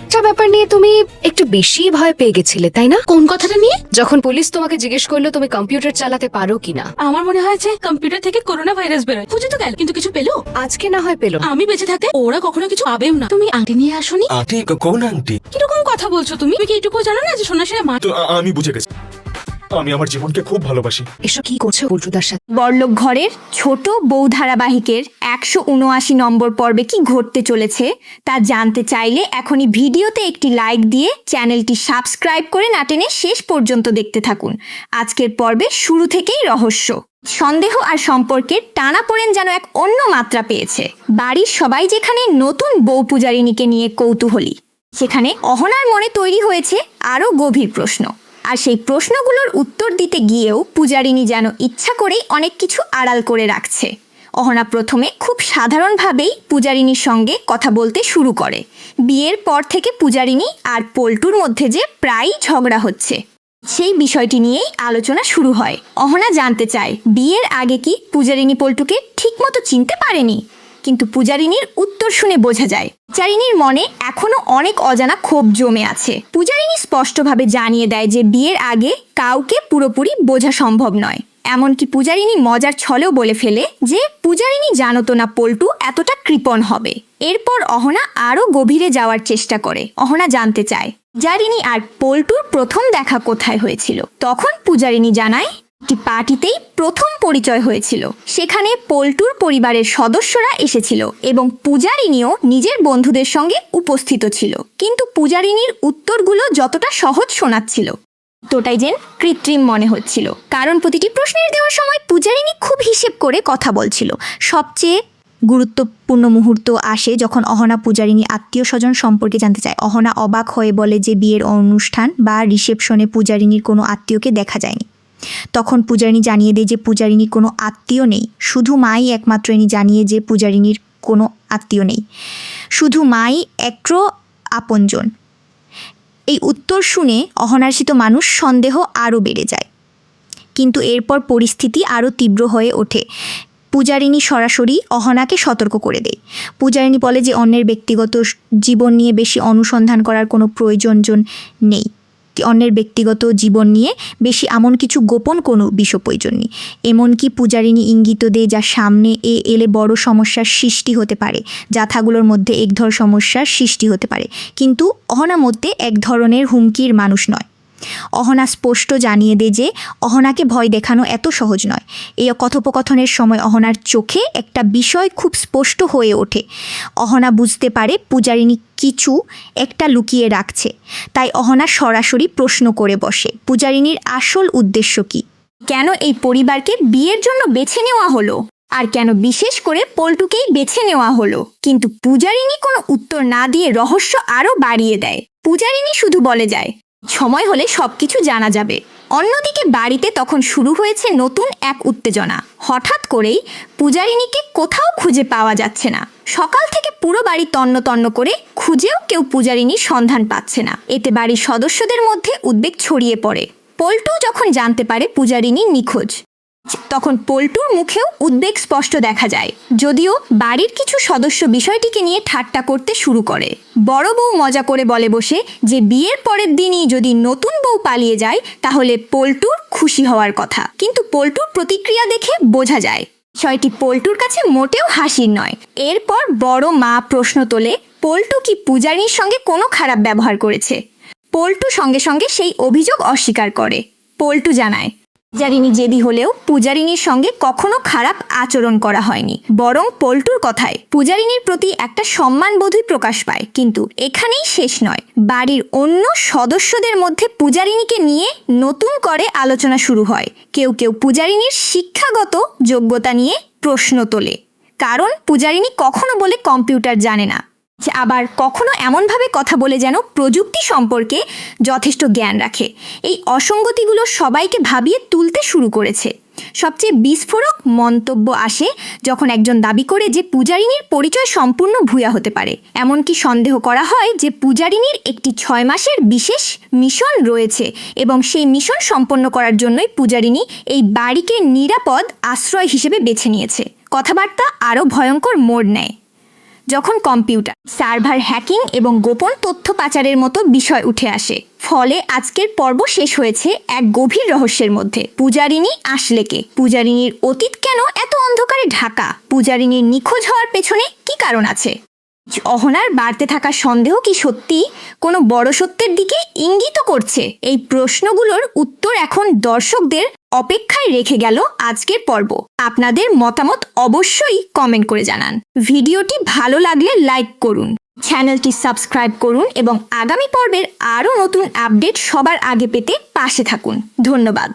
একটা ব্যাপার নিয়ে তুমি একটু বেশি ভয় পেয়ে গেছিলে, তাই না? কোন কথাটা নিয়ে? যখন পুলিশ তোমাকে জিজ্ঞেস করলো তুমি কম্পিউটার চালাতে পারো কিনা। আমার মনে হয় যে কম্পিউটার থেকে করোনা ভাইরাস বেরোয়। খুঁজে তো গেল, কিন্তু কিছু পেলো? আজকে না হয় পেলো। আমি বেঁচে থাকতে ওরা কখনো কিছু পাবেও না। তুমি আংটি নিয়ে আসোনি? আন্টি, কোন আন্টি? কিরকম কথা বলছো তুমি? তুমি কি এটুকু জানো না যে সন্ন্যাসীরা মা? তো আমি বুঝে গেছি, আমি আমার জীবনকে খুব ভালোবাসি। এসব কি করছো পল্টুদার সাথে? বড়লোক ঘরের ছোট বউ ধারাবাহিকের ১৭৯ নম্বর পর্বে কি ঘটতে চলেছে তা জানতে চাইলে এখনই ভিডিওতে একটি লাইক দিয়ে চ্যানেলটি সাবস্ক্রাইব করে না টেনে শেষ পর্যন্ত দেখতে থাকুন। আজকের পর্বে শুরু থেকেই রহস্য, সন্দেহ আর সম্পর্কের টানাপোড়েন যেন এক অন্য মাত্রা পেয়েছে। বাড়ির সবাই যেখানে নতুন বউ পূজারিনীকে নিয়ে কৌতূহলী, সেখানে অহনার মনে তৈরি হয়েছে আরও গভীর প্রশ্ন। আর সেই প্রশ্নগুলোর উত্তর দিতে গিয়েও পূজারিনী যেন ইচ্ছা করেই অনেক কিছু আড়াল করে রাখছে। অহনা প্রথমে খুব সাধারণভাবেই পূজারিনীর সঙ্গে কথা বলতে শুরু করে। বিয়ের পর থেকে পূজারিনী আর পল্টুর মধ্যে যে প্রায়ই ঝগড়া হচ্ছে, সেই বিষয়টি নিয়েই আলোচনা শুরু হয়। অহনা জানতে চায় বিয়ের আগে কি পূজারিনী পল্টুকে ঠিকমতো চিনতে পারেনি, কিন্তু পূজারিনীর উত্তর শুনে বোঝা যায় পূজারিনীর মনে এখনো অনেক অজানা ক্ষোভ জমে আছে। পূজারিনী স্পষ্টভাবে জানিয়ে দেয় যে বিয়ের আগে কাউকে পুরোপুরি বোঝা সম্ভব নয়। এমনকি পূজারিনী মজার ছলেও বলে ফেলে যে পূজারিনী জানতো না পল্টু এতটা কৃপণ হবে। এরপর অহনা আরও গভীরে যাওয়ার চেষ্টা করে। অহনা জানতে চায় পূজারিনী আর পল্টুর প্রথম দেখা কোথায় হয়েছিল। তখন পূজারিনী জানায় একটি পার্টিতেই প্রথম পরিচয় হয়েছিল। সেখানে পল্টুর পরিবারের সদস্যরা এসেছিল এবং পূজারিনীও নিজের বন্ধুদের সঙ্গে উপস্থিত ছিল। কিন্তু পূজারিনীর উত্তরগুলো যতটা সহজ শোনাচ্ছিল ততটাই যেন কৃত্রিম মনে হচ্ছিল, কারণ প্রতিটি প্রশ্নের দেওয়ার সময় পূজারিনী খুব হিসেব করে কথা বলছিল। সবচেয়ে গুরুত্বপূর্ণ মুহূর্ত আসে যখন অহনা পূজারিনী আত্মীয় স্বজন সম্পর্কে জানতে চায়। অহনা অবাক হয়ে বলে যে বিয়ের অনুষ্ঠান বা রিসেপশনে পূজারিনীর কোনো আত্মীয়কে দেখা যায়নি। তখন পূজারিনী জানিয়ে দেয় যে পূজারিনীর কোনো আত্মীয় নেই, শুধু মাই একমাত্র এনি জানিয়ে যে পূজারিনীর কোনো আত্মীয় নেই, শুধু মাই একটু আপনজন। এই উত্তর শুনে অহনার্ষিত মানুষ সন্দেহ আরও বেড়ে যায়, কিন্তু এরপর পরিস্থিতি আরও তীব্র হয়ে ওঠে। পূজারিনী সরাসরি অহনাকে সতর্ক করে দেয়। পূজারিনী বলে যে অন্যের ব্যক্তিগত জীবন নিয়ে বেশি অনুসন্ধান করার কোনো প্রয়োজন নেই, অন্যের ব্যক্তিগত জীবন নিয়ে বেশি এমন কিছু গোপন কোনো বিষয় প্রয়োজন নেই। এমনকি পূজারিনী ইঙ্গিত দেয় যা সামনে এলে বড় সমস্যার সৃষ্টি হতে পারে। জাথাগুলোর মধ্যে এক ধরনের সমস্যার সৃষ্টি হতে পারে, কিন্তু অহনা মধ্যে এক ধরনের হুমকির মানুষ নয়। অহনা স্পষ্ট জানিয়ে দেয় যে অহনাকে ভয় দেখানো এত সহজ নয়। এই কথোপকথনের সময় অহনার চোখে একটা বিষয় খুব স্পষ্ট হয়ে ওঠে। অহনা বুঝতে পারে পূজারিনী কিছু একটা লুকিয়ে রাখছে। তাই অহনা সরাসরি প্রশ্ন করে বসে, পূজারিনীর আসল উদ্দেশ্য কি? কেন এই পরিবারকে বিয়ের জন্য বেছে নেওয়া হলো, আর কেন বিশেষ করে পল্টুকেই বেছে নেওয়া হলো? কিন্তু পূজারিনী কোনো উত্তর না দিয়ে রহস্য আরও বাড়িয়ে দেয়। পূজারিনী শুধু বলে যায় সময় হলে সবকিছু জানা যাবে। অন্যদিকে বাড়িতে তখন শুরু হয়েছে নতুন এক উত্তেজনা। হঠাৎ করেই পূজারিনীকে কোথাও খুঁজে পাওয়া যাচ্ছে না। সকাল থেকে পুরো বাড়ি তন্ন তন্ন করে খুঁজেও কেউ পূজারিনীর সন্ধান পাচ্ছে না। এতে বাড়ির সদস্যদের মধ্যে উদ্বেগ ছড়িয়ে পড়ে। পল্টু যখন জানতে পারে পূজারিনী নিখোঁজ, তখন পল্টুর মুখেও উদ্বেগ স্পষ্ট দেখা যায়। যদিও বাড়ির কিছু সদস্য বিষয়টিকে নিয়ে ঠাট্টা করতে শুরু করে। বড় বউ মজা করে বলে বসে যে বিয়ের পরের দিনই যদি নতুন বউ পালিয়ে যায় তাহলে পল্টুর খুশি হওয়ার কথা। কিন্তু পল্টুর প্রতিক্রিয়া দেখে বোঝা যায় বিষয়টি পল্টুর কাছে মোটেও হাসির নয়। এরপর বড় মা প্রশ্ন তোলে পল্টু কি পূজারিনীর সঙ্গে কোনো খারাপ ব্যবহার করেছে। পল্টু সঙ্গে সঙ্গে সেই অভিযোগ অস্বীকার করে। পল্টু জানায় পূজারিনী জেদি হলেও পূজারিনীর সঙ্গে কখনো খারাপ আচরণ করা হয়নি, বরং পল্টুর কথায় পূজারিনীর প্রতি একটা সম্মানবোধই প্রকাশ পায়। কিন্তু এখানেই শেষ নয়। বাড়ির অন্য সদস্যদের মধ্যে পূজারিনীকে নিয়ে নতুন করে আলোচনা শুরু হয়। কেউ কেউ পূজারিনীর শিক্ষাগত যোগ্যতা নিয়ে প্রশ্ন তোলে, কারণ পূজারিনী কখনো বলে কম্পিউটার জানে না, আবার কখনো এমনভাবে কথা বলে যেন প্রযুক্তি সম্পর্কে যথেষ্ট জ্ঞান রাখে। এই অসঙ্গতিগুলো সবাইকে ভাবিয়ে তুলতে শুরু করেছে। সবচেয়ে বিস্ফোরক মন্তব্য আসে যখন একজন দাবি করে যে পূজারিনীর পরিচয় সম্পূর্ণ ভুয়া হতে পারে। এমনকি সন্দেহ করা হয় যে পূজারিনীর একটি 6 মাসের বিশেষ মিশন রয়েছে এবং সেই মিশন সম্পন্ন করার জন্যই পূজারিনী এই বাড়িকে নিরাপদ আশ্রয় হিসেবে বেছে নিয়েছে। কথাবার্তা আরও ভয়ঙ্কর মোড় নেয়। যখন কম্পিউটার সার্ভার হ্যাকিং এবং গোপন তথ্য পাচারের মতো বিষয় উঠে আসে। ফলে আজকের পর্ব শেষ হয়েছে এক গভীর রহস্যের মধ্যে। পূজারিনী আসলে কে? পূজারিনীর অতীত কেন এত অন্ধকারে ঢাকা? পূজারিনীর নিখোঁজ হওয়ার পেছনে কি কারণ আছে? অহনার বাড়তে থাকা সন্দেহ কি সত্যি কোনো বড় সত্যের দিকে ইঙ্গিত করছে? এই প্রশ্নগুলোর উত্তর এখন দর্শকদের অপেক্ষায় রেখে গেল আজকের পর্ব। আপনাদের মতামত অবশ্যই কমেন্ট করে জানান। ভিডিওটি ভালো লাগলে লাইক করুন, চ্যানেলটি সাবস্ক্রাইব করুন এবং আগামী পর্বের আরও নতুন আপডেট সবার আগে পেতে পাশে থাকুন। ধন্যবাদ।